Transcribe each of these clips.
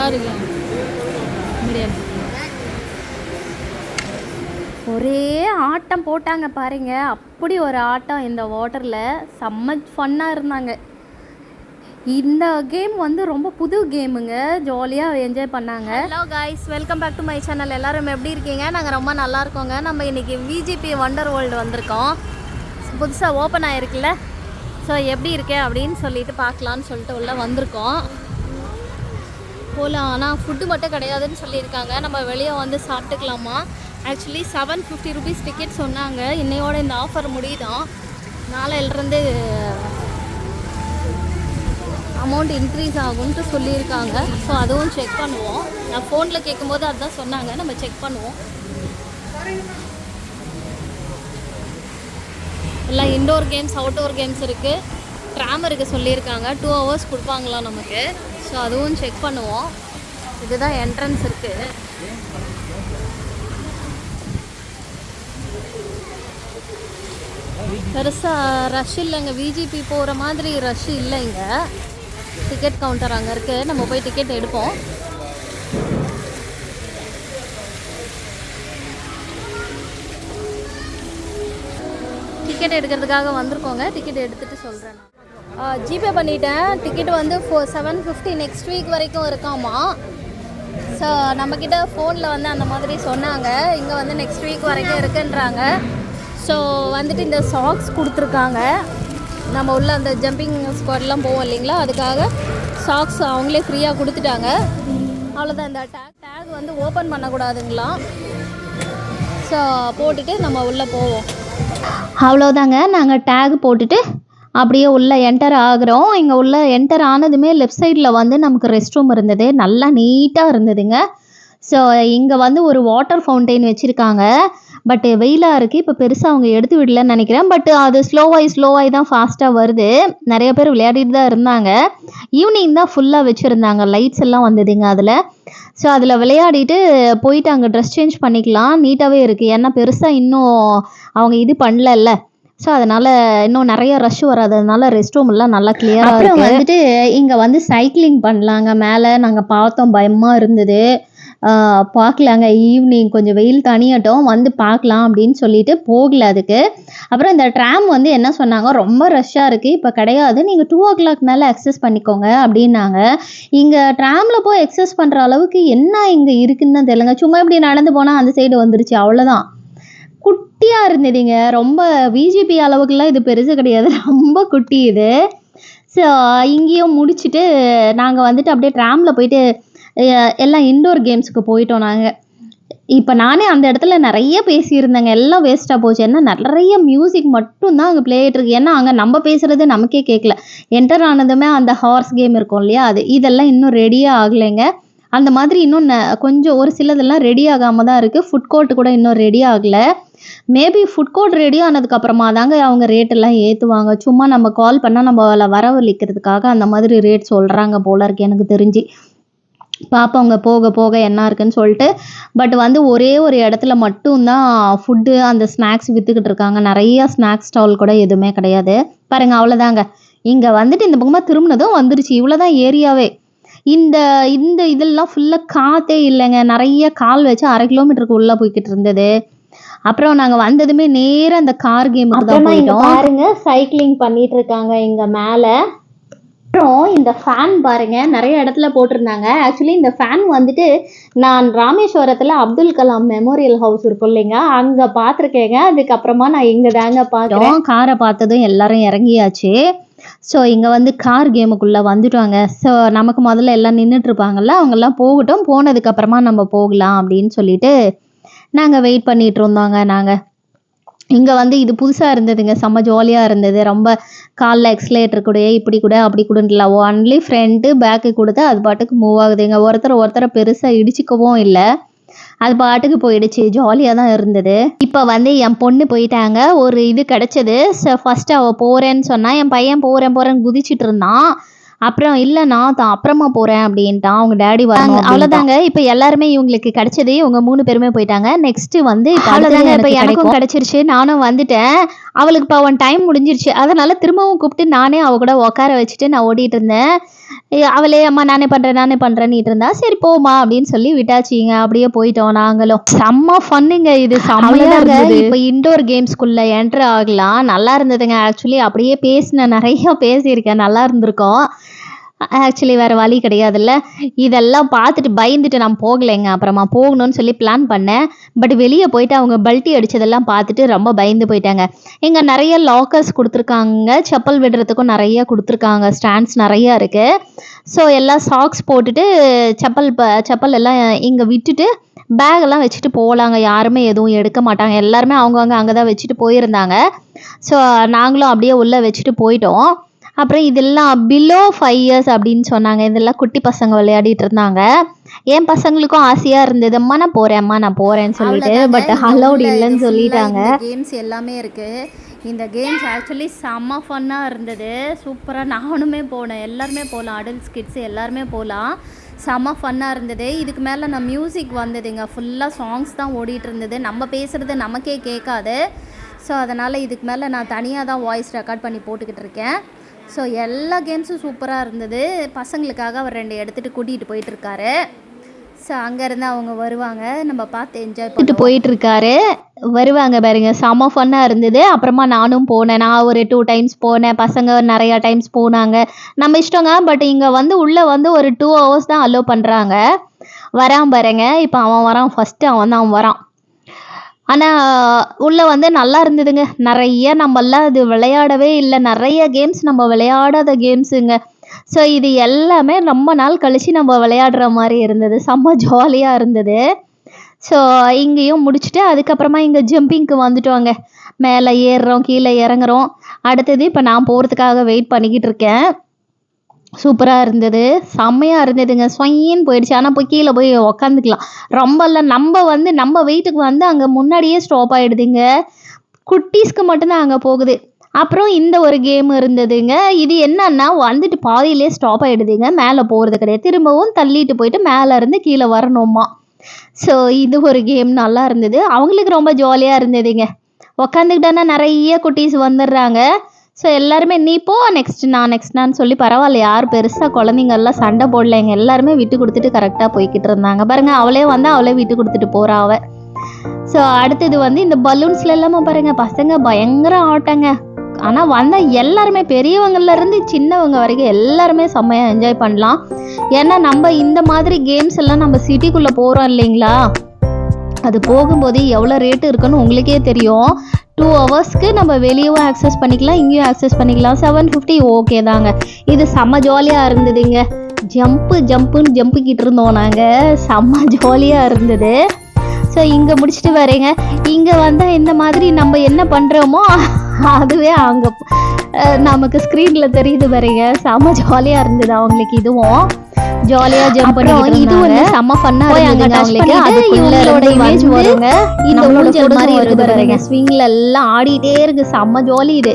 பாருங்க முடியாது. ஒரே ஆட்டம் போட்டாங்க பாருங்க. அப்படி ஒரு ஆட்டம் இந்த வாட்டரில். செம்ம ஃபன்னாக இருந்தாங்க. இந்த கேம் வந்து ரொம்ப புது கேமுங்க. ஜாலியாக என்ஜாய் பண்ணாங்க. Hello guys, welcome back to my channel. எல்லோரும் எப்படி இருக்கீங்க? நாங்கள் ரொம்ப நல்லா இருக்கோங்க. நம்ம இன்றைக்கி விஜிபி வண்டர் வேர்ல்டு வந்திருக்கோம். புதுசாக ஓப்பன் ஆகிருக்குல்ல. ஸோ எப்படி இருக்கே அப்படின்னு சொல்லிட்டு பார்க்கலான்னு சொல்லிட்டு உள்ளே வந்திருக்கோம். போகலாம், ஆனால் ஃபுட்டு மட்டும் கிடையாதுன்னு சொல்லியிருக்காங்க. நம்ம வெளியே வந்து சாப்பிட்டுக்கலாமா. ஆக்சுவலி 750 ருபீஸ் டிக்கெட் சொன்னாங்க. இன்னையோட இந்த ஆஃபர் முடியுதான். நாளையிலேருந்து அமௌண்ட் இன்க்ரீஸ் ஆகும்ன்ட்டு சொல்லியிருக்காங்க. ஸோ அதுவும் செக் பண்ணுவோம். நான் ஃபோனில் கேட்கும்போது அதுதான் சொன்னாங்க. நம்ம செக் பண்ணுவோம். எல்லாம் இன்டோர் கேம்ஸ், அவுட்டோர் கேம்ஸ் இருக்குது. ட்ராம் இருக்குது சொல்லியிருக்காங்க. 2 hours கொடுப்பாங்களாம் நமக்கு. ஸோ அதுவும் செக் பண்ணுவோம். இதுதான் என்ட்ரன்ஸ் இருக்குது. பெருசாக ரஷ் இல்லைங்க. விஜிபி போகிற மாதிரி ரஷ் இல்லைங்க. டிக்கெட் கவுண்டர் அங்கே இருக்குது. நம்ம போய் டிக்கெட் எடுப்போம். டிக்கெட் எடுக்கிறதுக்காக வந்திருக்கோங்க. டிக்கெட் எடுத்துகிட்டு சொல்கிறேன். ஜிபே பண்ணிட்டேன். டிக்கெட் வந்து 750 நெக்ஸ்ட் வீக் வரைக்கும் இருக்காமா. ஸோ நம்மக்கிட்ட ஃபோனில் வந்து அந்த மாதிரி சொன்னாங்க. இங்கே வந்து நெக்ஸ்ட் வீக் வரைக்கும் இருக்குன்றாங்க. ஸோ வந்துட்டு இந்த சாக்ஸ் கொடுத்துருக்காங்க. நம்ம உள்ள அந்த ஜம்பிங் ஸ்குவாட்லாம் போவோம் இல்லைங்களா, அதுக்காக சாக்ஸ் அவங்களே ஃப்ரீயாக கொடுத்துட்டாங்க. அவ்வளோதான். இந்த டேக் வந்து ஓப்பன் பண்ணக்கூடாதுங்களா. ஸோ போட்டுட்டு நம்ம உள்ளே போவோம். அவ்வளோதாங்க. நாங்கள் டேக் போட்டுட்டு அப்படியே உள்ளே என்டர் ஆகிறோம். இங்கே உள்ளே என்டர் ஆனதுமே லெஃப்ட் சைடில் வந்து நமக்கு ரெஸ்ட் ரூம் இருந்தது. நல்லா நீட்டாக இருந்ததுங்க. ஸோ இங்கே வந்து ஒரு வாட்டர் ஃபவுண்டெயின் வச்சுருக்காங்க. பட் வெயிலாக இருக்குது. இப்போ பெருசாக அவங்க எடுத்து விடலன்னு நினைக்கிறேன். பட் அது ஸ்லோவாகி தான் ஃபாஸ்ட்டாக வருது. நிறைய பேர் விளையாடிட்டு தான் இருந்தாங்க. ஈவினிங் தான் ஃபுல்லாக வச்சுருந்தாங்க. லைட்ஸ் எல்லாம் வந்ததுங்க அதில். ஸோ அதில் விளையாடிட்டு போயிட்டு அங்கே ட்ரெஸ் சேஞ்ச் பண்ணிக்கலாம். நீட்டாகவே இருக்குது. ஏன்னா பெருசாக இன்னும் அவங்க இது பண்ணலல்ல. ஸோ அதனால் இன்னும் நிறைய ரஷ் வராததுனால ரெஸ்ட் ரூம் எல்லாம் நல்லா கிளியராக இருக்குது. அப்புறம் வந்துட்டு இங்கே வந்து சைக்கிளிங் பண்ணலாங்க. மேலே நாங்கள் பார்த்தோம், பயமாக இருந்தது. பார்க்கலாங்க. ஈவினிங் கொஞ்சம் வெயில் தனியட்டும் வந்து பார்க்கலாம் அப்படின்னு சொல்லிட்டு போகல அதுக்கு. அப்புறம் இந்த ட்ராம் வந்து என்ன சொன்னாங்க, ரொம்ப ரஷ்ஷாக இருக்குது, இப்போ கிடையாது, நீங்கள் 2 o'clock மேலே அக்சஸ் பண்ணிக்கோங்க அப்படின்னாங்க. இங்கே ட்ராமில் போய் அக்சஸ் பண்ணுற அளவுக்கு என்ன இங்கே இருக்குன்னு தான் தெரியலங்க. சும்மா இப்படி நடந்து போனால் அந்த சைடு வந்துருச்சு, அவ்வளோதான். குட்டியாக இருந்ததுங்க. ரொம்ப விஜிபி அளவுக்குலாம் இது பெருசு கிடையாது, ரொம்ப குட்டி இது. ஸோ இங்கேயும் முடிச்சுட்டு நாங்கள் வந்துட்டு அப்படியே ட்ராமில் போயிட்டு எல்லாம் இன்டோர் கேம்ஸுக்கு போயிட்டோம் நாங்கள். இப்போ நானே அந்த இடத்துல நிறைய பேசியிருந்தேங்க. எல்லாம் வேஸ்ட்டாக போச்சு. ஏன்னா நிறைய மியூசிக் மட்டும்தான் அங்கே ப்ளே ஆகிட்டு இருக்கு. ஏன்னா அங்கே நம்ம பேசுகிறது நமக்கே கேட்கல. என்டர் ஆனதுமே அந்த ஹார்ஸ் கேம் இருக்கும் இல்லையா, இதெல்லாம் இன்னும் ரெடியாக ஆகலைங்க. அந்த மாதிரி இன்னும் கொஞ்சம் ஒரு சிலதெல்லாம் ரெடி ஆகாமல் தான் இருக்குது. ஃபுட் கோர்ட்டு கூட இன்னும் ரெடி ஆகலை. மேபி ஃபுட் கோர்ட் ரெடி ஆனதுக்கப்புறமா தாங்க அவங்க ரேட்டெல்லாம் ஏற்றுவாங்க. சும்மா நம்ம கால் பண்ணால் நம்ம வரவழைக்கிறதுக்காக அந்த மாதிரி ரேட் சொல்கிறாங்க போல இருக்கு எனக்கு தெரிஞ்சு. பார்ப்போங்க போக போக என்ன இருக்குன்னு சொல்லிட்டு. பட் வந்து ஒரே ஒரு இடத்துல மட்டும்தான் ஃபுட்டு அந்த ஸ்நாக்ஸ் விற்றுக்கிட்டு இருக்காங்க. நிறைய ஸ்நாக்ஸ் ஸ்டால் கூட எதுவுமே கிடையாது பாருங்கள். அவ்வளோதாங்க. இங்கே வந்துட்டு இந்த பக்கமாக திரும்பினதும் வந்துருச்சு. இவ்வளோதான் ஏரியாவே. இந்த இந்த இதெல்லாம் ஃபுல்லாக காற்றே இல்லைங்க. நிறைய கால் வச்சு 1/2 கிலோமீட்டருக்கு உள்ளே போய்கிட்டு இருந்தது. அப்புறம் நாங்கள் வந்ததுமே நேராக அந்த கார் கேமுக்கு தான் போயிட்டோம். பாருங்க, சைக்கிளிங் பண்ணிட்டு இருக்காங்க இங்கே மேலே. அப்புறம் இந்த ஃபேன் பாருங்க, நிறைய இடத்துல போட்டிருந்தாங்க. ஆக்சுவலி இந்த ஃபேன் வந்துட்டு நான் ராமேஸ்வரத்தில் அப்துல் கலாம் மெமோரியல் ஹவுஸ் இருக்கும் இல்லைங்க, அங்கே பார்த்துருக்கேங்க. அதுக்கப்புறமா நான் இங்கே தாங்க பார்க்குறேன். காரை பார்த்ததும் எல்லாரும் இறங்கியாச்சு. ஸோ இங்கே வந்து கார் கேமுக்குள்ளே வந்துட்டாங்க. ஸோ நமக்கு முதல்ல எல்லாம் நின்றுட்டுருப்பாங்கல்ல, அவங்கெல்லாம் போகட்டும், போனதுக்கப்புறமா நம்ம போகலாம் அப்படின்னு சொல்லிட்டு நாங்கள் வெயிட் பண்ணிகிட்டு இருந்தோங்க. நாங்கள் இங்கே வந்து இது புதுசாக இருந்ததுங்க. செம்ம ஜாலியாக இருந்தது. ரொம்ப காலில் எக்ஸ்லேட்டர் கூட இப்படி கூட அப்படி கூடல, ஒன்லி ஃப்ரண்ட்டு பேக்கு கொடுத்து அது பாட்டுக்கு மூவ் ஆகுதுங்க. ஒருத்தரை பெருசாக இடிச்சிக்கவும் இல்லை, அது பாட்டுக்கு போயிடுச்சு. ஜாலியாக தான் இருந்தது. இப்போ வந்து என் பொண்ணு போயிட்டாங்க. ஒரு இது கிடச்சது. ஃபஸ்ட்டு அவள் போகிறேன்னு சொன்னால், என் பையன் போகிறேன்னு குதிச்சிட்டு இருந்தான். அப்புறம் இல்லை நான் அப்புறமா போகிறேன் அப்படின்ட்டான். அவங்க டேடி வராங்க. அவ்வளோதாங்க. இப்போ எல்லாருமே இவங்களுக்கு கிடைச்சது. இவங்க 3 பேருமே போயிட்டாங்க. நெக்ஸ்ட்டு வந்து அவ்வளோதாங்க. இப்போ எனக்கும் கிடச்சிருச்சு. நானும் வந்துட்டேன். அவளுக்கு பாவம் டைம் முடிஞ்சிருச்சு. அதனால திரும்பவும் கூப்பிட்டு நானே அவ கூட உட்கார வச்சுட்டு நான் ஓடிட்டு இருந்தேன். அவளே அம்மா நானே பண்றேன்னிட்டு இருந்தா. சரி போமா அப்படின்னு சொல்லி விட்டாச்சுங்க. அப்படியே போயிட்டோம் நாங்களும். செம்ம ஃபன்னுங்க இது, செம்மையா இருந்தது. இப்போ இன்டோர் கேம்ஸ்குள்ள என்டர் ஆகலாம். நல்லா இருந்ததுங்க. ஆக்சுவலி அப்படியே நிறைய பேசியிருக்கேன், நல்லா இருந்திருக்கும். ஆக்சுவலி வேறு வழி கிடையாதுல்ல. இதெல்லாம் பார்த்துட்டு பயந்துட்டு நான் போகலைங்க. அப்புறமா போகணும்னு சொல்லி பிளான் பண்ணேன். பட் வெளியே போயிட்டு அவங்க பல்ட்டி அடித்ததெல்லாம் பார்த்துட்டு ரொம்ப பயந்து போயிட்டாங்க. இங்கே நிறைய லாக்கர்ஸ் கொடுத்துருக்காங்க, செப்பல் விடுறதுக்கும் நிறைய கொடுத்துருக்காங்க, ஸ்டாண்ட்ஸ் நிறையா இருக்குது. ஸோ எல்லாம் சாக்ஸ் போட்டுட்டு செப்பல் எல்லாம் இங்கே விட்டுட்டு பேக்கெல்லாம் வச்சுட்டு போகலாங்க. யாருமே எதுவும் எடுக்க மாட்டாங்க, எல்லாருமே அவங்கவுங்க அங்கே தான் வச்சுட்டு போயிருந்தாங்க. ஸோ நாங்களும் அப்படியே உள்ளே வச்சுட்டு போயிட்டோம். அப்புறம் இதெல்லாம் பிலோ 5 இயர்ஸ் அப்படின்னு சொன்னாங்க. இதெல்லாம் குட்டி பசங்க விளையாடிட்டு இருந்தாங்க. என் பசங்களுக்கும் ஆசையாக இருந்தது, அம்மா நான் போகிறேன்னு சொல்லிட்டு. பட் அலௌட் இல்லைன்னு சொல்லிட்டாங்க. கேம்ஸ் எல்லாமே இருக்குது. இந்த கேம்ஸ் ஆக்சுவலி செம்ம ஃபன்னாக இருந்தது, சூப்பராக. நானுமே போனேன், எல்லாருமே போகலாம், அடல்ட்ஸ் கிட்ஸ் எல்லாருமே போகலாம். செம்ம ஃபன்னாக இருந்தது. இதுக்கு மேலே நான் மியூசிக் வந்ததுங்க, ஃபுல்லாக சாங்ஸ் தான் ஓடிட்டு இருந்தது. நம்ம பேசுகிறது நமக்கே கேட்காது. ஸோ அதனால் இதுக்கு மேலே நான் தனியாக தான் வாய்ஸ் ரெக்கார்ட் பண்ணி போட்டுக்கிட்டு இருக்கேன். ஸோ எல்லா கேம்ஸும் சூப்பராக இருந்தது. பசங்களுக்காக அவர் 2 எடுத்துகிட்டு கூட்டிகிட்டு போயிட்டுருக்காரு. ஸோ அங்கேருந்து அவங்க வருவாங்க, நம்ம பார்த்து என்ஜாய் பண்ணிட்டு போயிட்டுருக்காரு. வருவாங்க பாருங்க, செம ஃபன்னாக இருந்தது. அப்புறமா நானும் போனேன். நான் ஒரு 2 டைம்ஸ் போனேன், பசங்க நிறையா டைம்ஸ் போனாங்க. நம்ம இஷ்டங்க. பட் இங்கே உள்ளே ஒரு 2 hours தான் அலோவ் பண்ணுறாங்க. வரான் பாருங்க, இப்போ அவன் வரான், ஃபஸ்ட்டு அவன் தான் வரான். ஆனால் உள்ளே நல்லா இருந்ததுங்க. நிறைய நம்மெல்லாம் இது விளையாடவே இல்லை, நிறைய கேம்ஸ் நம்ம விளையாடாத கேம்ஸுங்க. ஸோ இது எல்லாமே ரொம்ப நாள் கழித்து நம்ம விளையாடுற மாதிரி இருந்தது, செம்ம ஜாலியாக இருந்தது. ஸோ இங்கேயும் முடிச்சுட்டு அதுக்கப்புறமா இங்கே ஜம்பிங்க்கு வந்துட்டோங்க. மேலே ஏறுறோம், கீழே இறங்குறோம். அடுத்தது இப்போ நான் போகிறதுக்காக வெயிட் பண்ணிக்கிட்டு இருக்கேன். சூப்பராக இருந்தது, செம்மையாக இருந்ததுங்க. ஸ்வைன்னு போயிடுச்சு. ஆனால் போய் கீழே போய் உக்காந்துக்கலாம். ரொம்பலாம் நம்ம வெயிட்டுக்கு அங்கே முன்னாடியே ஸ்டாப் ஆகிடுதுங்க. குட்டீஸ்க்கு மட்டும்தான் அங்கே போகுது. அப்புறம் இந்த ஒரு கேம் இருந்ததுங்க. இது என்னன்னா பாதியிலே ஸ்டாப் ஆகிடுதுங்க, மேலே போகிறது கிடையாது. திரும்பவும் தள்ளிட்டு போயிட்டு மேலே இருந்து கீழே வரணுமா. ஸோ இது ஒரு கேம் நல்லா இருந்தது. அவங்களுக்கு ரொம்ப ஜாலியாக இருந்ததுங்க. உக்காந்துக்கிட்டானா நிறைய குட்டீஸ் வந்துடுறாங்க. ஸோ எல்லாருமே நீ போ, நெக்ஸ்ட் நான் சொல்லி பரவாயில்ல, யார் பெருசாக குழந்தைங்கள்லாம் சண்டை போடலைங்க. எல்லாருமே விட்டு கொடுத்துட்டு கரெக்டாக போய்கிட்டு இருந்தாங்க பாருங்கள். அவளே விட்டு கொடுத்துட்டு போகிறா அவ. ஸோ அடுத்தது இந்த பலூன்ஸ்ல எல்லாமே பாருங்கள், பசங்க பயங்கர ஆட்டங்க. ஆனால் எல்லாருமே பெரியவங்கள்லேருந்து சின்னவங்க வரைக்கும் எல்லாருமே செம்மையாக என்ஜாய் பண்ணலாம். ஏன்னா நம்ம இந்த மாதிரி கேம்ஸ் எல்லாம் நம்ம சிட்டிக்குள்ளே போகிறோம் இல்லைங்களா, அது போகும்போது எவ்வளோ ரேட்டு இருக்குன்னு உங்களுக்கே தெரியும். 2 ஹவர்ஸ்க்கு நம்ம வெளியவும் ஆக்சஸ் பண்ணிக்கலாம், இங்கேயும் ஆக்சஸ் பண்ணிக்கலாம். 750 ஓகே தாங்க. இது செம்ம ஜாலியாக இருந்ததுங்க. ஜம்புக்கிட்டு இருந்தோம் நாங்கள், செம்ம ஜாலியாக இருந்தது. ஸோ இங்கே முடிச்சுட்டு வரேங்க. இங்கே இந்த மாதிரி நம்ம என்ன பண்ணுறோமோ அதுவே அங்கே நமக்கு ஸ்க்ரீனில் தெரியுது பாருங்க. செம்ம ஜாலியாக இருந்தது அவங்களுக்கு. இதுவும் ஜாலியாக ஜம்ப் பண்ணி இது செம்ம ஃபன்னாக இருந்தது அவங்களுக்கு. அதுக்குள்ளோட இமேஜ் வருங்க, இந்த ஊஞ்சல் மாதிரி இருக்குது பாருங்க. ஸ்விங்கில் எல்லாம் ஆடிட்டே இருக்கு, செம்ம ஜாலி. இது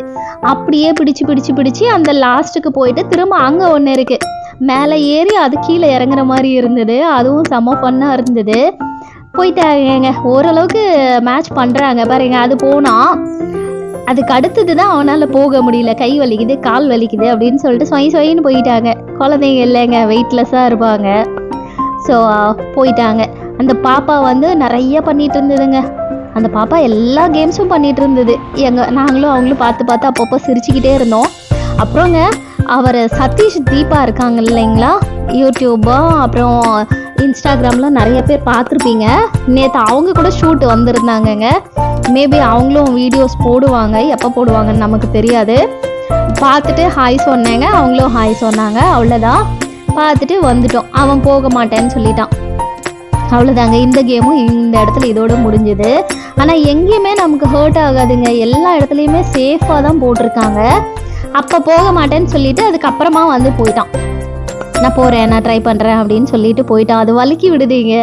அப்படியே பிடிச்சி அந்த லாஸ்ட்டுக்கு போயிட்டு திரும்ப அங்கே ஒன்று இருக்குது, மேலே ஏறி அது கீழே இறங்குற மாதிரி இருந்தது. அதுவும் செம்ம ஃபன்னாக இருந்தது. போயிட்டாங்க, ஓரளவுக்கு மேட்ச் பண்ணுறாங்க பாருங்க. அது போனால் அதுக்கு அடுத்தது தான் அவனால் போக முடியல, கை வலிக்குது கால் வலிக்குது அப்படின்னு சொல்லிட்டு சொயின்னு போயிட்டாங்க. குழந்தைங்க இல்லைங்க, வெயிட்லெஸ்ஸாக இருப்பாங்க. ஸோ போயிட்டாங்க. அந்த பாப்பா நிறைய பண்ணிட்டு இருந்ததுங்க. அந்த பாப்பா எல்லா கேம்ஸும் பண்ணிட்டு இருந்தது. நாங்களும் அவங்களும் பார்த்து அப்பப்போ சிரிச்சுக்கிட்டே இருந்தோம். அப்புறங்க அவர் சதீஷ் தீபா இருக்காங்க இல்லைங்களா, யூடியூபா அப்புறம் இன்ஸ்டாகிராமில் நிறைய பேர் பார்த்துருப்பீங்க. நேற்று அவங்க கூட ஷூட் வந்திருந்தாங்கங்க. மேபி அவங்களும் வீடியோஸ் போடுவாங்க, எப்போ போடுவாங்கன்னு நமக்கு தெரியாது. பார்த்துட்டு ஹாய் சொன்னேங்க, அவங்களும் ஹாய் சொன்னாங்க. அவ்வளோதான், பார்த்துட்டு வந்துட்டோம். அவன் போக மாட்டேன்னு சொல்லிட்டான். அவ்வளோதாங்க, இந்த கேமும் இந்த இடத்துல இதோட முடிஞ்சுது. ஆனால் எங்கேயுமே நமக்கு ஹர்ட் ஆகாதுங்க, எல்லா இடத்துலையுமே சேஃபாக தான் போட்டிருக்காங்க. அப்போ போக மாட்டேன்னு சொல்லிட்டு அதுக்கப்புறமா போயிட்டான். நான் போகிறேன், நான் ட்ரை பண்ணுறேன் அப்படின்னு சொல்லிட்டு போயிட்டான். அது வலிக்கி விடுதீங்க,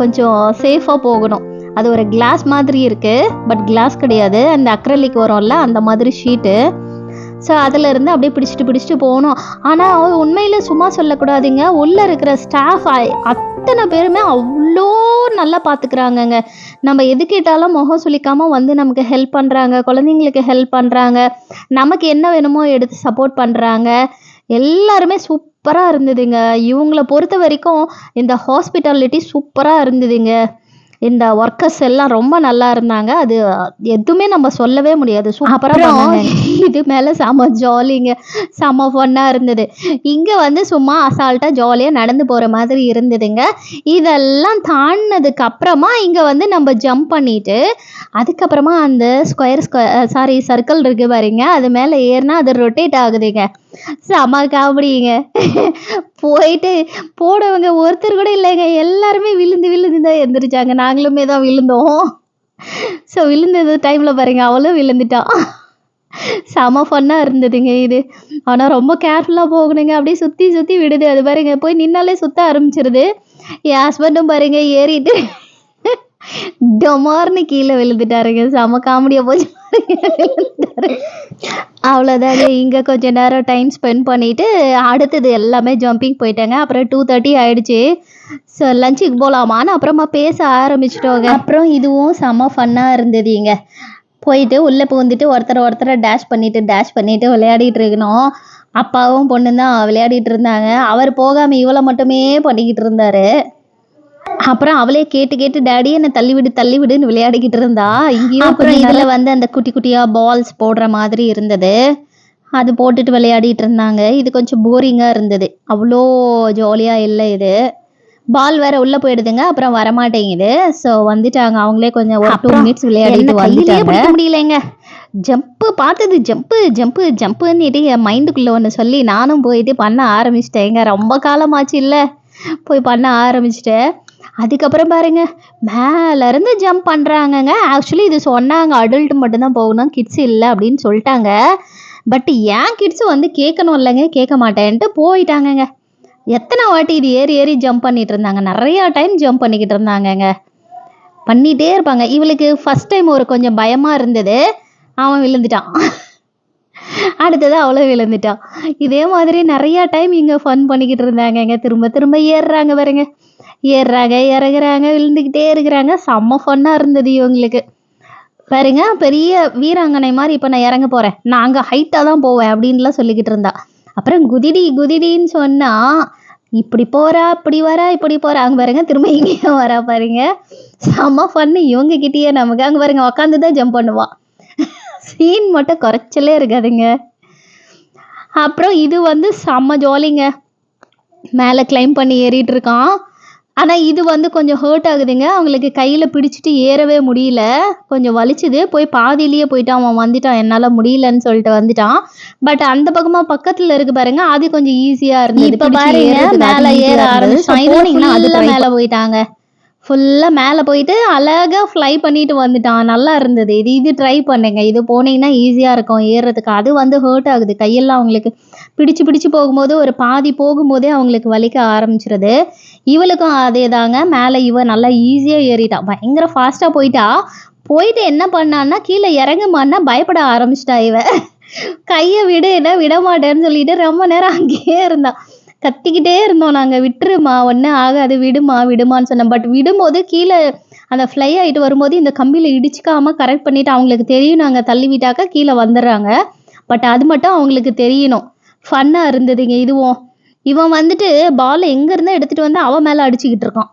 கொஞ்சம் சேஃபாக போகணும். அது ஒரு கிளாஸ் மாதிரி இருக்குது, பட் கிளாஸ் கிடையாது, அந்த அக்ரலிக் வரும்ல அந்த மாதிரி ஷீட்டு. ஸோ அதிலேருந்து அப்படியே பிடிச்சிட்டு போகணும். ஆனால் உண்மையில் சும்மா சொல்லக்கூடாதுங்க, உள்ளே இருக்கிற ஸ்டாஃப் அத்தனை பேருமே அவ்வளோ நல்லா பார்த்துக்குறாங்கங்க. நம்ம எது கேட்டாலும் முகம் சுளிக்காமல் வந்து நமக்கு ஹெல்ப் பண்ணுறாங்க, குழந்தைங்களுக்கு ஹெல்ப் பண்ணுறாங்க, நமக்கு என்ன வேணுமோ எடுத்து சப்போர்ட் பண்ணுறாங்க. எல்லாருமே சூப்பராக இருந்ததுங்க. இவங்கள பொறுத்த வரைக்கும் இந்த ஹாஸ்பிட்டாலிட்டி சூப்பராக இருந்ததுங்க. இந்த ஒர்க்கர்ஸ் எல்லாம் ரொம்ப நல்லா இருந்தாங்க. அது எதுவுமே நம்ம சொல்லவே முடியாது. அப்புறம் இது மேலே செம ஜாலிங்க, செம ஃபன்னாக இருந்தது. இங்கே வந்து சும்மா அசால்ட்டாக ஜாலியாக நடந்து போகிற மாதிரி இருந்ததுங்க. இதெல்லாம் தாண்டினதுக்கு அப்புறமா இங்கே வந்து நம்ம ஜம்ப் பண்ணிட்டு அதுக்கப்புறமா அந்த சர்க்கிள் இருக்கு பாருங்க, அது மேலே ஏறினா அது ரொட்டேட் ஆகுதுங்க. செம காமெடிங்க. போயிட்டு போனவங்க ஒருத்தர் கூட இல்லைங்க, எல்லாருமே விழுந்து தான் எந்திரிச்சாங்க. நாங்களுமே தான் விழுந்தோம். ஸோ விழுந்தது டைமில் பாருங்க அவளும் விழுந்துட்டான். செம ஃபன்னாக இருந்ததுங்க இது. ஆனால் ரொம்ப கேர்ஃபுல்லாக போகணுங்க. அப்படியே சுற்றி விடுது. அது பாருங்க போய் நின்னாலே சுற்ற ஆரம்பிச்சிருது. என் ஹஸ்பண்டும் பாருங்க ஏறிட்டு டொமார்னு கீழே விழுந்துட்டாருங்க. செம காமெடியாக போச்சு விழுந்துட்டாரு. அவ்வளோதாங்க. இங்கே கொஞ்சம் நேரம் டைம் ஸ்பெண்ட் பண்ணிவிட்டு அடுத்தது எல்லாமே ஜம்பிங் போயிட்டாங்க. அப்புறம் 2:30 ஆகிடுச்சு. ஸோ லஞ்சுக்கு போகலாமான்னு அப்புறமா பேச ஆரம்பிச்சிட்டோங்க. அப்புறம் இதுவும் செம ஃபன்னாக இருந்தது. இங்கே போயிட்டு உள்ளே புகுந்துட்டு ஒருத்தரை டேஷ் பண்ணிட்டு விளையாடிட்டு இருக்கணும். அப்பாவும் பொண்ணு தான் விளையாடிட்டு இருந்தாங்க. அவர் போகாமல் இவளை மட்டுமே பண்ணிக்கிட்டு இருந்தார். அப்புறம் அவளே கேட்டு டேடி என்னை தள்ளிவிடுன்னு விளையாடிக்கிட்டு இருந்தா. இங்கேயும் அப்புறம் இதில் வந்து அந்த குட்டியாக பால்ஸ் போடுற மாதிரி இருந்தது, அது போட்டுட்டு விளையாடிட்டு இருந்தாங்க. இது கொஞ்சம் போரிங்காக இருந்தது, அவ்வளோ ஜாலியாக இல்லை. இது பால் வேற உள்ளே போயிடுதுங்க, அப்புறம் வரமாட்டேங்குது. ஸோ வந்துட்டாங்க அவங்களே. கொஞ்சம் ஒரு 2 மினிட்ஸ் விளையாடிட்டு வந்துட்டாங்க. முடியலைங்க. ஜம்ப்பு பார்த்தது ஜம்ப்புன்னுட்டு என் மைண்டுக்குள்ளே ஒன்று சொல்லி நானும் போயிட்டு பண்ண ஆரம்பிச்சிட்டேங்க. ரொம்ப காலமாச்சு இல்லை, போய் பண்ண ஆரம்பிச்சிட்டேன். அதுக்கப்புறம் பாருங்க மேலேருந்து ஜம்ப் பண்ணுறாங்கங்க. ஆக்சுவலி இது சொன்னாங்க அடல்ட் மட்டும்தான் போகணும், கிட்ஸ் இல்லை அப்படின்னு சொல்லிட்டாங்க. பட் ஏன் கிட்ஸு வந்து கேட்கணும் இல்லைங்க, கேட்க மாட்டேன்ட்டு போயிட்டாங்கங்க. எத்தனை வாட்டி இது ஏறி ஜம்ப் பண்ணிட்டு இருந்தாங்க, நிறையா டைம் ஜம்ப் பண்ணிக்கிட்டு இருந்தாங்கங்க. பண்ணிகிட்டே இருப்பாங்க. இவளுக்கு ஃபஸ்ட் டைம் ஒரு கொஞ்சம் பயமாக இருந்தது, அவன் விழுந்துட்டான். அடுத்தது அவ்வளோ விழுந்துட்டான். இதே மாதிரி நிறையா டைம் இங்கே ஃபன் பண்ணிக்கிட்டு இருந்தாங்கங்க. திரும்ப ஏறுறாங்க பாருங்க, இறங்குறாங்க, விழுந்துக்கிட்டே இருக்கிறாங்க. செம்ம ஃபன்னாக இருந்தது இவங்களுக்கு பாருங்க. பெரிய வீராங்கனை மாதிரி இப்போ நான் இறங்க போகிறேன், நான் அங்கே ஹைட்டாக தான் போவேன் அப்படின்லாம் சொல்லிக்கிட்டு இருந்தா. அப்புறம் குதிடின்னு சொன்னால் இப்படி போகிறா இப்படி போகிறா. அங்கே பாருங்க திரும்ப இங்கேயும் வரா பாருங்க. செம்ம ஃபன்னு இவங்ககிட்டயே நமக்கு. அங்கே பாருங்க உக்காந்து தான் ஜம்ப் பண்ணுவான். சீன் மட்டும் குறைச்சலே இருக்காதுங்க. அப்புறம் இது வந்து செம்ம ஜாலிங்க. மேலே கிளைம் பண்ணி ஏறிட்டு இருக்கான். ஆனால் இது வந்து கொஞ்சம் ஹர்ட் ஆகுதுங்க. அவங்களுக்கு கையில் பிடிச்சிட்டு ஏறவே முடியல, கொஞ்சம் வலிச்சுது. போய் பாதியிலேயே போயிட்டான், அவன் வந்துட்டான், என்னால் முடியலன்னு சொல்லிட்டு வந்துட்டான். பட் அந்த பக்கத்தில் இருக்கு பாருங்க, அது கொஞ்சம் ஈஸியாக இருந்தது. இப்போ பாருங்க மேலே ஏற ஆரம்பிச்சு மேலே போயிட்டாங்க. ஃபுல்லாக மேலே போயிட்டு அழகாக ஃப்ளை பண்ணிட்டு வந்துட்டான். நல்லா இருந்தது. இது ட்ரை பண்ணுங்க, இது போனீங்கன்னா ஈஸியாக இருக்கும் ஏறுறதுக்கு. அது வந்து ஹர்ட் ஆகுது, கையெல்லாம் அவங்களுக்கு பிடிச்சு போகும்போது ஒரு பாதி போகும்போதே அவங்களுக்கு வலிக்க ஆரம்பிச்சிருது. இவளுக்கும் அதே தாங்க. மேலே இவ நல்லா ஈஸியாக ஏறிட்டான், பயங்கர ஃபாஸ்ட்டாக போயிட்டு என்ன பண்ணான்னா கீழே இறங்குமான்னா பயப்பட ஆரம்பிச்சிட்டா. இவ கையை விட மாட்டேன்னு சொல்லிட்டு ரொம்ப நேரம் அங்கேயே இருந்தான். கத்திக்கிட்டே இருந்தோம் நாங்கள், விட்டுருமா ஒன்றும் ஆகாது, விடுமான்னு சொன்னோம். பட் விடும்போது கீழே அந்த ஃப்ளை ஆகிட்டு வரும்போது இந்த கம்பியில் இடிச்சிக்காமல் கரெக்ட் பண்ணிவிட்டு அவங்களுக்கு தெரியும் நாங்கள் தள்ளி விட்டாக்கா கீழே வந்துடுறாங்க. பட் அது மட்டும் அவங்களுக்கு தெரியணும். ஃபன்னாக இருந்ததுங்க இதுவும். இவன் வந்துட்டு பாலை எங்கேருந்தோ எடுத்துகிட்டு வந்து அவன் மேலே அடிச்சுக்கிட்டு இருக்கான்.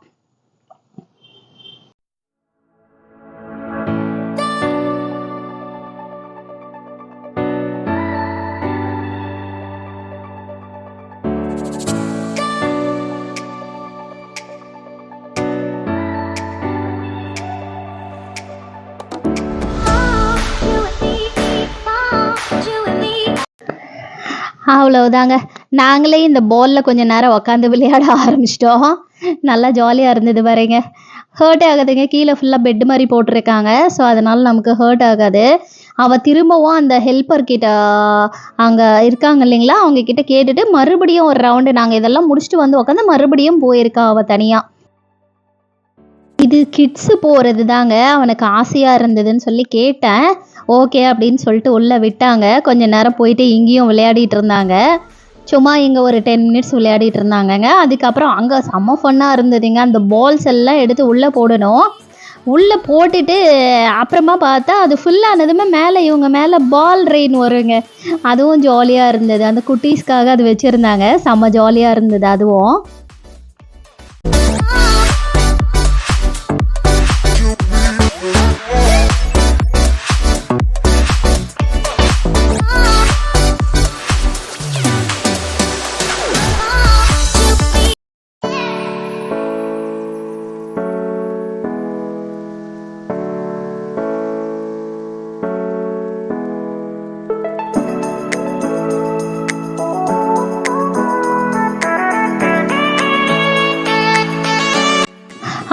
அவ்வளவுதாங்க. நாங்களே இந்த பாலில் கொஞ்சம் நேரம் உக்காந்து விளையாட ஆரம்பிச்சிட்டோம். நல்லா ஜாலியாக இருந்தது பாருங்க. ஹர்ட் ஆகாதுங்க, கீழே ஃபுல்லாக பெட் மாதிரி போட்டிருக்காங்க. ஸோ அதனால் நமக்கு ஹர்ட் ஆகாது. அவள் திரும்பவும் அந்த ஹெல்ப்பர் கிட்ட அங்கே இருக்காங்க இல்லைங்களா, அவங்க கிட்ட கேட்டுட்டு மறுபடியும் ஒரு ரவுண்டு நாங்கள் இதெல்லாம் முடிச்சுட்டு வந்து உட்காந்து மறுபடியும் போயிருக்கா அவள் தனியாக. இது கிட்ஸு போகிறது தாங்க அவனுக்கு ஆசையாக இருந்ததுன்னு சொல்லி கேட்டேன். ஓகே அப்படின்னு சொல்லிட்டு உள்ளே விட்டாங்க. கொஞ்சம் நேரம் போயிட்டு இங்கேயும் விளையாடிட்டு இருந்தாங்க. சும்மா இங்கே ஒரு 10 மினிட்ஸ் விளையாடிட்டு இருந்தாங்கங்க. அதுக்கப்புறம் அங்கே செம்ம ஃபன்னாக இருந்ததுங்க. அந்த பால்ஸ் எல்லாம் எடுத்து உள்ளே போடணும். உள்ளே போட்டுட்டு அப்புறமா பார்த்தா அது ஃபுல்லானதுமே மேலே இவங்க மேலே பால் ரெயின் வருங்க. அதுவும் ஜாலியாக இருந்தது. அந்த குட்டீஸ்க்காக அது வச்சுருந்தாங்க. செம்ம ஜாலியாக இருந்தது அதுவும்.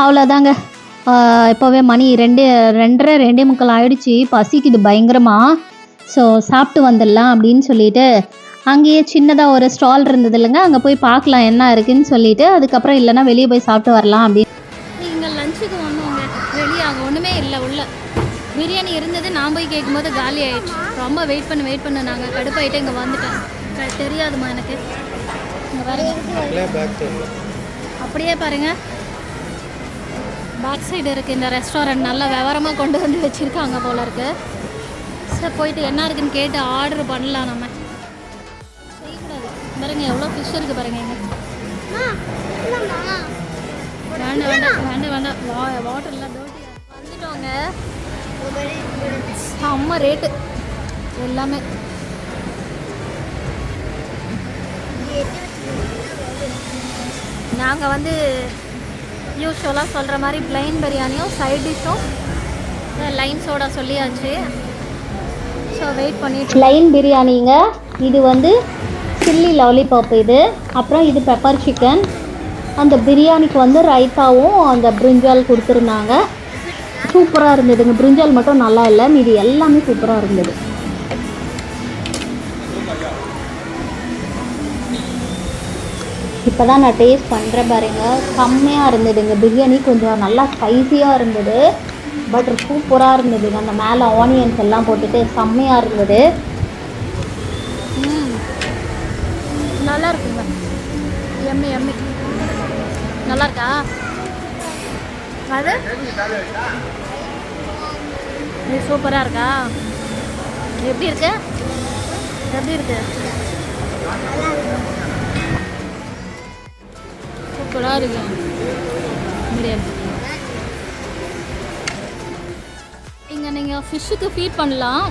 அவ்வளோதாங்க. இப்போவே மணி 2:30 2:45 ஆகிடுச்சி. பசிக்குது பயங்கரமாக. ஸோ சாப்பிட்டு வந்துடலாம் அப்படின்னு சொல்லிட்டு அங்கேயே சின்னதாக ஒரு ஸ்டால் இருந்தது இல்லைங்க, அங்கே போய் பார்க்கலாம் என்ன இருக்குதுன்னு சொல்லிட்டு, அதுக்கப்புறம் இல்லைன்னா வெளியே போய் சாப்பிட்டு வரலாம் அப்படின்னு. இங்கே லஞ்சுக்கு வந்தோங்க. வெளியே அங்கே ஒன்றுமே இல்லை. உள்ள பிரியாணி இருந்தது. நான் போய் கேட்கும்போது காலி ஆகிடுச்சு. ரொம்ப வெயிட் பண்ண நாங்கள் கடுப்பாயிட்டு இங்கே வந்துட்டேன். தெரியாதுமா எனக்கு. இங்கே பாருங்க, அப்படியே பாருங்கள், பேக் சைடு இருக்குது இந்த ரெஸ்டாரண்ட். நல்லா விவரமாக கொண்டு வந்து வச்சுருக்காங்க போல இருக்குது. சார் போயிட்டு என்ன இருக்குன்னு கேட்டு ஆர்டர் பண்ணலாம். நம்ம செய்யக்கூடாது பாருங்க, எவ்வளோ ஃபிஷ் இருக்குது பாருங்க. இங்கே வேண்டாம் வாட்டர்லாம் டோட்டி வந்துட்டோங்க. செம்ம ரேட்டு எல்லாமே. நாங்கள் வந்து யூஸ்வலாக சொல்கிற மாதிரி பிளைன் பிரியாணியும் சைட் டிஷ்ஷும் லைன் சோடா சொல்லியாச்சு. ஸோ வெயிட் பண்ணிட்டு லைன் பிரியாணிங்க. இது வந்து சில்லி லாலிபாப் இது. அப்புறம் இது பெப்பர் சிக்கன். அந்த பிரியாணிக்கு வந்து ரைத்தாவும் அந்த பிரிஞ்சால் கொடுத்துருந்தாங்க. சூப்பராக இருந்ததுங்க. பிரிஞ்சால் மட்டும் நல்லா இல்லை, மீதி எல்லாமே சூப்பராக இருந்தது. இப்போ தான் நான் டேஸ்ட் பண்ணுறேன் பாருங்க. செம்மையாக இருந்ததுங்க. பிரியாணி கொஞ்சம் நல்லா ஸ்பைஸியாக இருந்தது. பட்டர் சூப்பராக இருந்ததுங்க. அந்த மேலே ஆனியன்ஸ் எல்லாம் போட்டுட்டு செம்மையாக இருந்தது. நல்லா இருக்குங்க. எம்மி நல்லா இருக்கா? அது சூப்பராக இருக்கா? எப்படி இருக்கு? சூப்பராக இருக்கு பிரியாணி. இங்கே நீங்கள் ஃபிஷ்ஷுக்கு ஃபீட் பண்ணலாம்.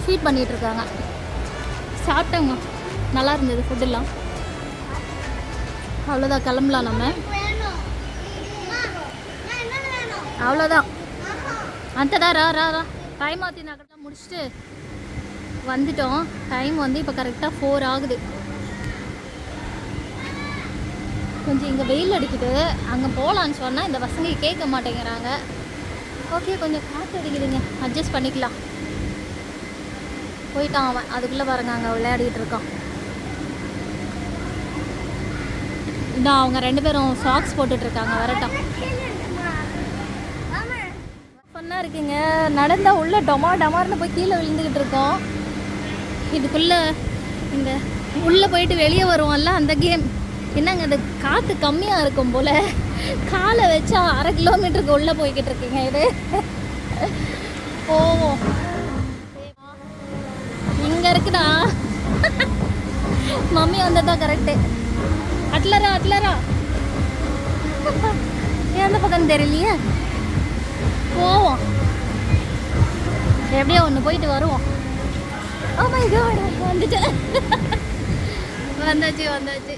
ஃபீட் பண்ணிகிட்ருக்காங்க. சாப்பிட்டோங்க, நல்லா இருந்தது ஃபுட்டெல்லாம். அவ்வளோதான், கிளம்பலாம் நம்ம. அவ்வளோதான். அந்த ரா டைம் ஆற்றி நகர்தான் முடிச்சுட்டு வந்துட்டோம். டைம் வந்து இப்போ கரெக்டாக 4 ஆகுது. கொஞ்சம் இங்கே வெயில் அடிக்குது. அங்கே போகலான்னு சொன்னால் இந்த பசங்க கேட்க மாட்டேங்கிறாங்க. ஓகே, கொஞ்சம் காற்று அடிக்குதுங்க, அட்ஜஸ்ட் பண்ணிக்கலாம். போயிட்டான் அவன். அதுக்குள்ளே பாருங்க அங்கே விளையாடிட்டு இருக்கான். இதான் அவங்க 2 பேரும் சாக்ஸ் போட்டுட்ருக்காங்க. வரட்டும். ஃபன்னாக இருக்குங்க. நடந்தால் உள்ளே டமார்னு போய் கீழே விழுந்துக்கிட்டு இருக்கோம். இதுக்குள்ளே இந்த உள்ளே போயிட்டு வெளியே வருவோம்ல, அந்த கேம். என்னங்க அது காற்று கம்மியாக இருக்கும் போல். காலை வச்சா 1/2 கிலோமீட்டருக்கு உள்ளே போய்கிட்டு இருக்கீங்க. இது போவோம். இங்கே இருக்குடா. Mummy வந்ததான் correct. அட்லரா எந்த பக்கம் தெரியலையே. போவோம், எப்படியோ ஒன்று போயிட்டு வருவோம். ஓ மை காட், வந்தாச்சு.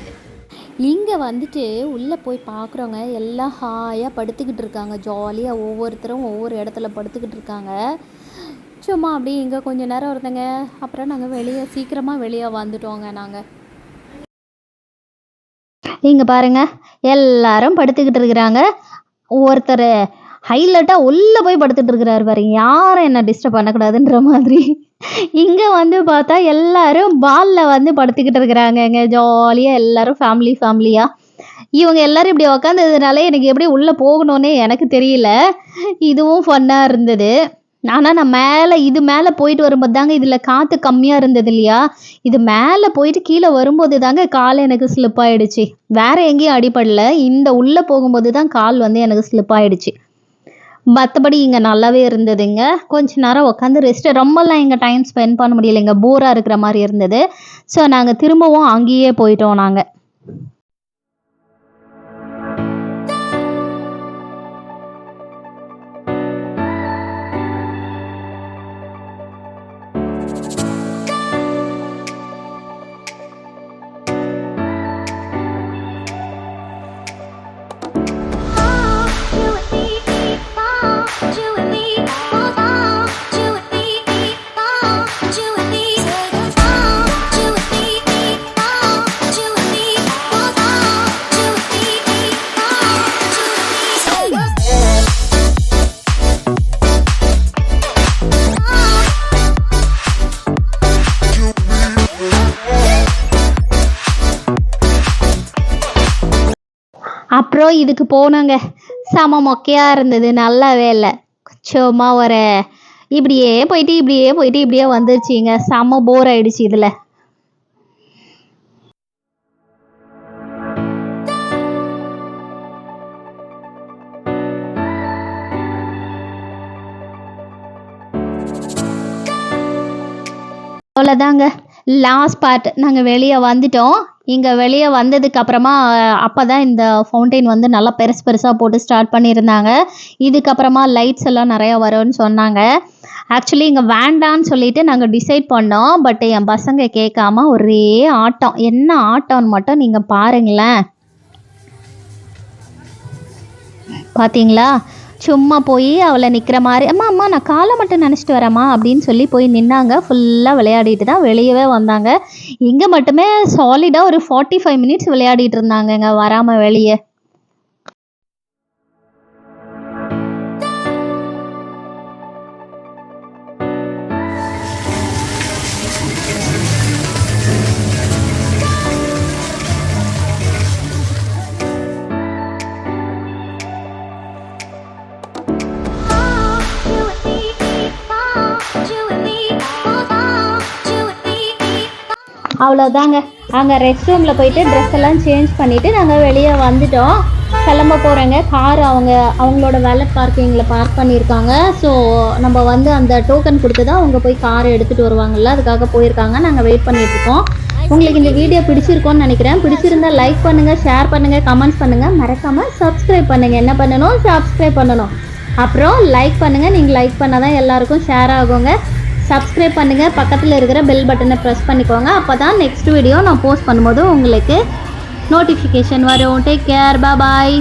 இங்கே வந்துட்டு உள்ளே போய் பார்க்குறோங்க. எல்லாம் ஹாயாக படுத்துக்கிட்டு இருக்காங்க. ஜாலியாக ஒவ்வொருத்தரும் ஒவ்வொரு இடத்துல படுத்துக்கிட்டு இருக்காங்க. சும்மா அப்படியே இங்கே கொஞ்சம் நேரம் இருந்தேங்க. அப்புறம் நாங்கள் சீக்கிரமாக வெளியே வந்துட்டோங்க. நாங்கள் இங்கே பாருங்கள், எல்லாரும் படுத்துக்கிட்டு இருக்கிறாங்க. ஒருத்தர் ஹைலைட்டாக உள்ளே போய் படுத்துட்டு இருக்கிறாரு பாருங்க. யாரும் என்ன டிஸ்டர்ப் பண்ணக்கூடாதுன்ற மாதிரி. இங்கே வந்து பார்த்தா எல்லாரும் பாலில் வந்து படுத்துக்கிட்டு இருக்கிறாங்கங்க. ஜாலியாக எல்லாரும் ஃபேமிலியாக. இவங்க எல்லாரும் இப்படி உக்காந்ததுனால எனக்கு எப்படி உள்ளே போகணுன்னே எனக்கு தெரியல. இதுவும் ஃபன்னாக இருந்தது. ஆனால் நான் இது மேலே போயிட்டு வரும்போது தாங்க இதில் காற்று கம்மியாக இருந்தது இல்லையா, இது மேலே போயிட்டு கீழே வரும்போது தாங்க கால் எனக்கு ஸ்லிப் ஆகிடுச்சு. வேறு எங்கேயும் அடிப்படல, இந்த உள்ளே போகும்போது தான் கால் வந்து எனக்கு ஸ்லிப் ஆகிடுச்சு. மற்றபடி இங்கே நல்லாவே இருந்ததுங்க. கொஞ்ச நேரம் உட்காந்து ரெஸ்ட்டு, ரொம்பலாம் இங்கே டைம் ஸ்பெண்ட் பண்ண முடியலைங்க, போராக இருக்கிற மாதிரி இருந்தது. ஸோ நாங்கள் திரும்பவும் அங்கேயே போயிட்டோம் நாங்கள். அப்புறம் இதுக்கு போனாங்க, செம மொக்கையாக இருந்தது, நல்லாவே இல்லை. சும்மா ஒரு இப்படியே போயிட்டு வந்துருச்சுங்க. செம போர் ஆயிடுச்சு இதில். அவ்வளோதாங்க லாஸ்ட் பார்ட். நாங்கள் வெளியே வந்துட்டோம். இங்கே வெளியே வந்ததுக்கப்புறமா அப்போ தான் இந்த ஃபவுண்டைன் வந்து நல்லா பெருசாக போட்டு ஸ்டார்ட் பண்ணியிருந்தாங்க. இதுக்கப்புறமா லைட்ஸ் எல்லாம் நிறையா வரும்னு சொன்னாங்க. ஆக்சுவலி இங்கே வேண்டான்னு சொல்லிட்டு நாங்கள் டிசைட் பண்ணோம். பட் என் பசங்க கேட்காம ஒரே ஆட்டம். என்ன ஆட்டம்னு மட்டும் நீங்கள் பாருங்களேன். பார்த்தீங்களா, சும்மா போய் அவளை நிற்கிற மாதிரி, அம்மா நான் காலை மட்டும் நினச்சிட்டு வரேம்மா அப்படின்னு சொல்லி போய் நின்னாங்க. ஃபுல்லாக விளையாடிட்டு தான் வெளியவே வந்தாங்க. இங்கே மட்டுமே சாலிடாக ஒரு 45 மினிட்ஸ் விளையாடிட்டு இருந்தாங்கங்க வராமல் வெளியே. அவ்வளோதாங்க. அங்கே ரெஸ்ட் ரூமில் போயிட்டு ட்ரெஸ் எல்லாம் சேஞ்ச் பண்ணிவிட்டு நாங்கள் வெளியே வந்துட்டோம். கிளம்ப போகிறேங்க. கார் அவங்களோட வேலட் பார்க்கிங்கில் பார்க் பண்ணியிருக்காங்க. ஸோ நம்ம வந்து அந்த டோக்கன் கொடுத்து தான் அவங்க போய் காரை எடுத்துகிட்டு வருவாங்கள்ல, அதுக்காக போயிருக்காங்க. நாங்கள் வெயிட் பண்ணிகிட்ருக்கோம். உங்களுக்கு இந்த வீடியோ பிடிச்சிருக்கோன்னு நினைக்கிறேன். பிடிச்சிருந்தால் லைக் பண்ணுங்கள், ஷேர் பண்ணுங்கள், கமெண்ட்ஸ் பண்ணுங்கள். மறக்காமல் சப்ஸ்கிரைப் பண்ணுங்கள். என்ன பண்ணணும்? சப்ஸ்கிரைப் பண்ணணும். அப்புறம் லைக் பண்ணுங்கள். நீங்கள் லைக் பண்ணால் தான் எல்லாருக்கும் ஷேர் ஆகுங்க. சப்ஸ்கிரைப் பண்ணுங்கள். பக்கத்தில் இருக்கிற பெல் பட்டனை ப்ரெஸ் பண்ணிக்கோங்க. அப்போ தான் நெக்ஸ்ட் வீடியோ நான் போஸ்ட் பண்ணும்போது உங்களுக்கு நோட்டிஃபிகேஷன் வரும். டேக் கேர், பாய்.